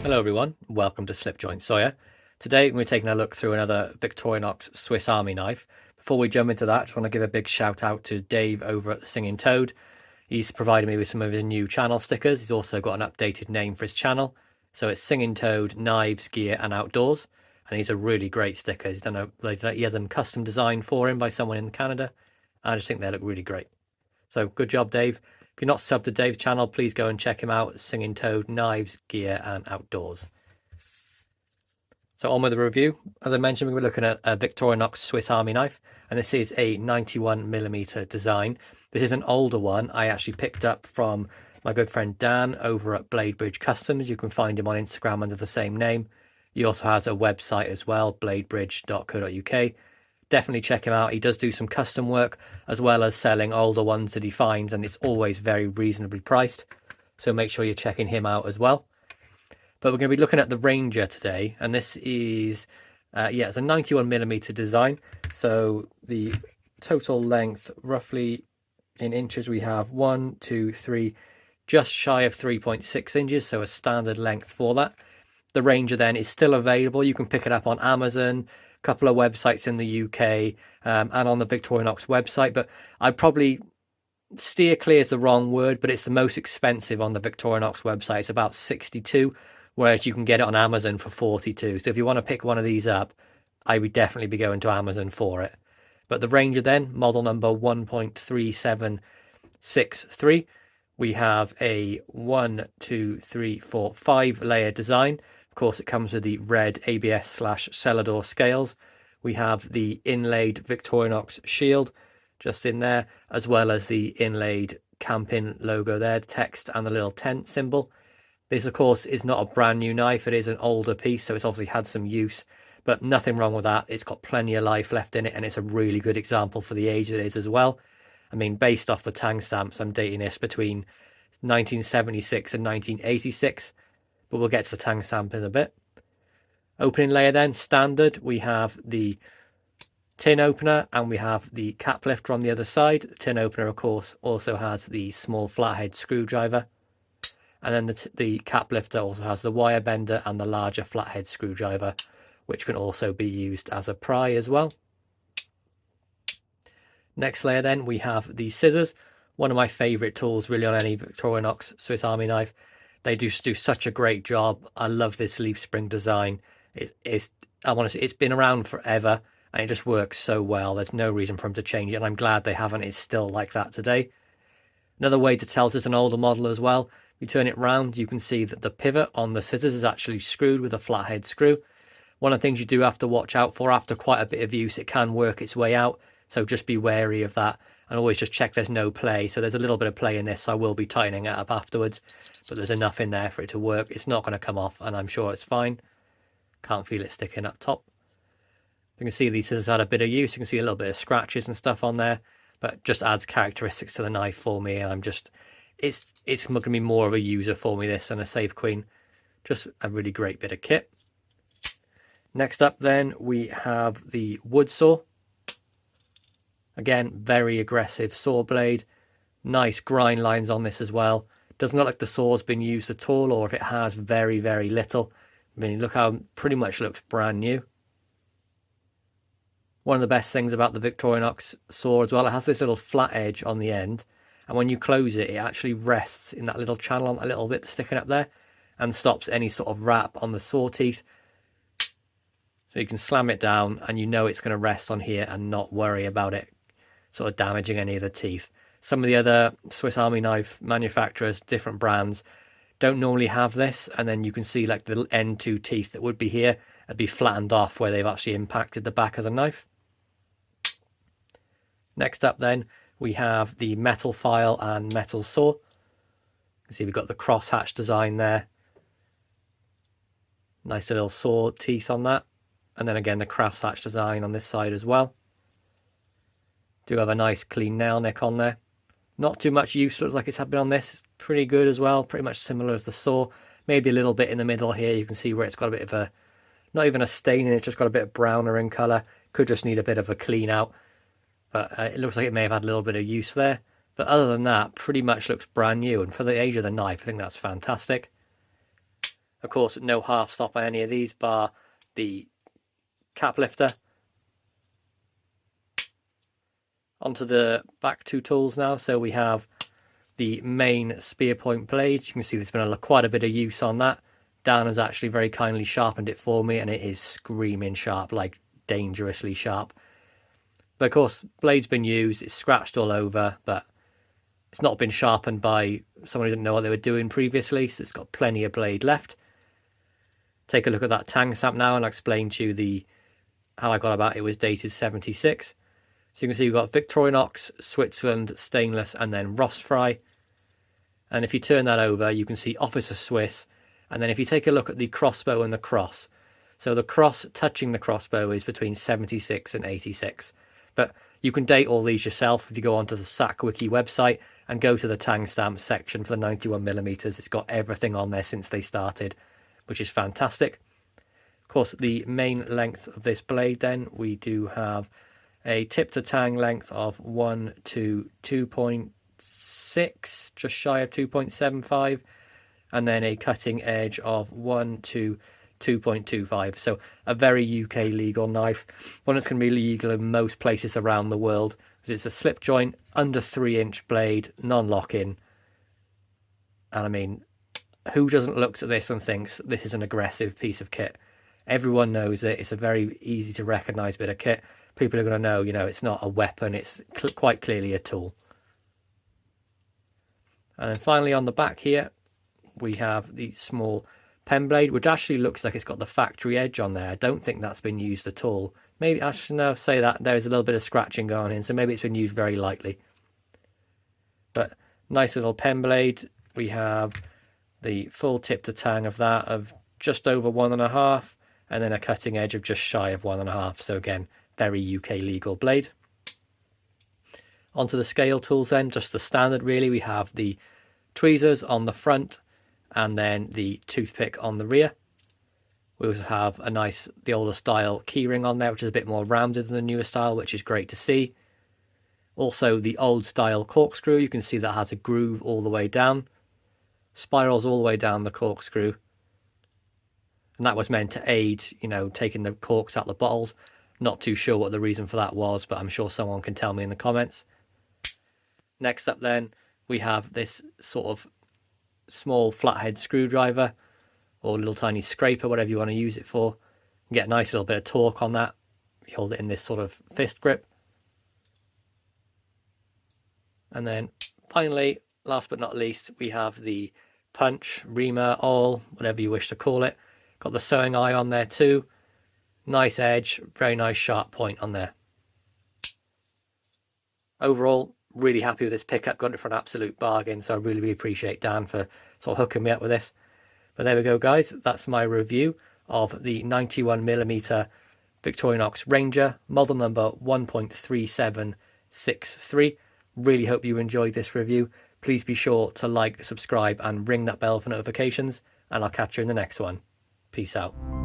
Hello everyone, welcome to Slipjoint Sawyer. Today we're taking a look through another Victorinox Swiss Army knife. Before we jump into that, I just want to give a big shout out to Dave over at the Singing Toad. He's provided me with some of his new channel stickers. He's also got an updated name for his channel. So it's Singing Toad, Knives, Gear and Outdoors. And these are really great stickers. He had them custom designed for him by someone in Canada. I just think they look really great. So good job, Dave. If you're not subbed to Dave's channel, please go and check him out. Singing Toad, Knives, Gear and Outdoors. So on with the review. As I mentioned, we were looking at a Victorinox Swiss Army knife, and this is a 91mm design. This is an older one I actually picked up from my good friend Dan over at Bladebridge Customs. You can find him on Instagram under the same name. He also has a website as well, bladebridge.co.uk. Definitely check him out. He does do some custom work as well as selling older ones that he finds, and it's always very reasonably priced. So make sure you're checking him out as well. But we're going to be looking at the Ranger today, and this is, it's a 91mm design. So the total length, roughly in inches, we have 1, 2, 3, just shy of 3.6 inches, so a standard length for that. The Ranger then is still available. You can pick it up on Amazon, a couple of websites in the UK, and on the Victorinox website, but I'd probably steer clear is the wrong word, but it's the most expensive on the Victorinox website. It's about 62, whereas you can get it on Amazon for 42. So if you want to pick one of these up, I would definitely be going to Amazon for it. But the Ranger then, model number 1.3763, we have a 1, 2, 3, 4, 5 layer design. Of course, it comes with the red ABS/Celador scales. We have the inlaid Victorinox shield just in there, as well as the inlaid Campin logo there, the text and the little tent symbol. This, of course, is not a brand new knife. It is an older piece, so it's obviously had some use, but nothing wrong with that. It's got plenty of life left in it, and it's a really good example for the age it is as well. I mean, based off the tang stamps, I'm dating this between 1976 and 1986, but we'll get to the tang stamp in a bit. Opening layer then, standard, we have the tin opener and we have the cap lifter on the other side. The tin opener, of course, also has the small flathead screwdriver. And then the cap lifter also has the wire bender and the larger flathead screwdriver, which can also be used as a pry as well. Next layer then, we have the scissors. One of my favourite tools really on any Victorinox Swiss Army knife. They do such a great job. I love this leaf spring design. I want to say it's been around forever and it just works so well. There's no reason for them to change it, and I'm glad they haven't. It's still like that today. Another way to tell it's an older model as well. You turn it round, you can see that the pivot on the scissors is actually screwed with a flathead screw. One of the things you do have to watch out for, after quite a bit of use, it can work its way out. So just be wary of that, and always just check there's no play. So there's a little bit of play in this, so I will be tightening it up afterwards, but there's enough in there for it to work. It's not going to come off, and I'm sure it's fine. Can't feel it sticking up top. You can see these scissors had a bit of use. You can see a little bit of scratches and stuff on there, but just adds characteristics to the knife for me, and I'm just, it's going to be more of a user for me, this, than a Save Queen. Just a really great bit of kit. Next up then, we have the wood saw. Again, very aggressive saw blade. Nice grind lines on this as well. Doesn't look like the saw's been used at all, or if it has, very, very little. I mean, look how pretty much looks brand new. One of the best things about the Victorinox saw as well, it has this little flat edge on the end, and when you close it, it actually rests in that little channel, a little bit sticking up there, and stops any sort of wrap on the saw teeth. So you can slam it down and you know it's going to rest on here and not worry about it sort of damaging any of the teeth. Some of the other Swiss Army knife manufacturers, different brands, don't normally have this, and then you can see like the end two teeth that would be here would be flattened off where they've actually impacted the back of the knife. Next up then, we have the metal file and metal saw. You can see we've got the crosshatch design there. Nice little saw teeth on that. And then again, the crosshatch design on this side as well. Do have a nice clean nail nick on there. Not too much use, looks like it's been on this. Pretty good as well, pretty much similar as the saw. Maybe a little bit in the middle here, you can see where it's got a bit of a, not even a stain in it, it's just got a bit of browner in colour. Could just need a bit of a clean out. But it looks like it may have had a little bit of use there. But other than that, pretty much looks brand new. And for the age of the knife, I think that's fantastic. Of course, no half stop on any of these, bar the cap lifter. Onto the back two tools now. So we have the main spear point blade. You can see there's been quite a bit of use on that. Dan has actually very kindly sharpened it for me, and it is screaming sharp, like dangerously sharp. But of course, blade's been used, it's scratched all over, but it's not been sharpened by someone who didn't know what they were doing previously, so it's got plenty of blade left. Take a look at that tang stamp now, and I'll explain to you how I got about it. It was dated 76. So you can see we've got Victorinox, Switzerland, stainless, and then Rostfrei. And if you turn that over, you can see Officer Swiss. And then if you take a look at the crossbow and the cross, so the cross touching the crossbow is between 76 and 86. But you can date all these yourself if you go onto the SAC Wiki website and go to the tang stamp section for the 91mm. It's got everything on there since they started, which is fantastic. Of course, the main length of this blade then, we do have a tip to tang length of 1 to 2.6, just shy of 2.75, and then a cutting edge of 1 to 2.25. So a very UK legal knife, one that's going to be legal in most places around the world, because it's a slip joint, under 3-inch blade, non-lock-in. And I mean, who doesn't look at this and thinks this is an aggressive piece of kit? Everyone knows it. It's a very easy to recognise bit of kit. People are going to know, it's not a weapon, it's quite clearly a tool. And then finally on the back here, we have the small pen blade, which actually looks like it's got the factory edge on there. I don't think that's been used at all. Maybe, I should now say that there's a little bit of scratching going in, so maybe it's been used very lightly. But nice little pen blade. We have the full tip to tang of that of just over 1.5, and then a cutting edge of just shy of 1.5. So again, very UK legal blade. Onto the scale tools then, just the standard really. We have the tweezers on the front and then the toothpick on the rear. We also have a nice, the older style keyring on there, which is a bit more rounded than the newer style, which is great to see. Also the old style corkscrew, you can see that has a groove all the way down. Spirals all the way down the corkscrew. And that was meant to aid, taking the corks out of the bottles. Not too sure what the reason for that was, but I'm sure someone can tell me in the comments. Next up then, we have this sort of small flathead screwdriver, or little tiny scraper, whatever you want to use it for. You get a nice little bit of torque on that. You hold it in this sort of fist grip. And then finally, last but not least, we have the punch, reamer, awl, whatever you wish to call it. Got the sewing eye on there too. Nice edge, very nice sharp point on there. Overall, really happy with this pickup. Got it for an absolute bargain, so I really appreciate Dan for sort of hooking me up with this. But there we go, guys. That's my review of the 91mm Victorinox Ranger, model number 1.3763. Really hope you enjoyed this review. Please be sure to like, subscribe, and ring that bell for notifications, and I'll catch you in the next one. Peace out.